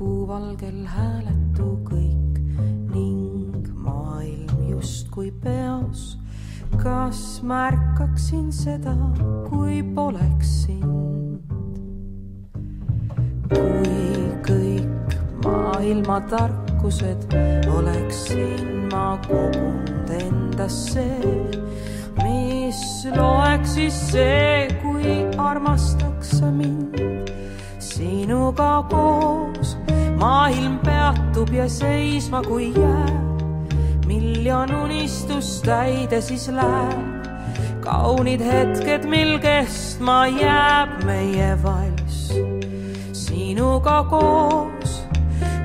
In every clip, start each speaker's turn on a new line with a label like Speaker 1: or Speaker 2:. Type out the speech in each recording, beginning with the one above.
Speaker 1: valgel hääletu kõik ning maailm justkui peos. Kas märkaksin seda, kui poleks sind? Kui kõik maailma tarkused oleksin ma kogunud endasse, mis loeks siis see, kui armastaks sa mind? Sinuga koos maailm peatub ja seisma kui jääb. Miljon unistust täide siis läheb. Kaunid hetked, mil kestma jääb meie valss. Sinuga koos,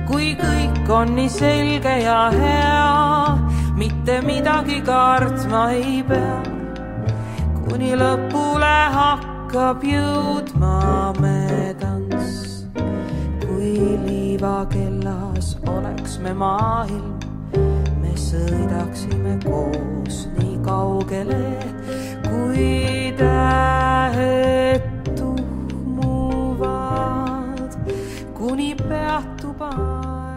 Speaker 1: kui kõik on nii selge ja hea, mitte midagi kartma ei pea. Kuni lõpule hakkab jõudma me tants. Kui liivakellas oleks me maailm, me sõidaksime koos nii kaugele, kui tähed tuhmuvad, kuni peatub aeg.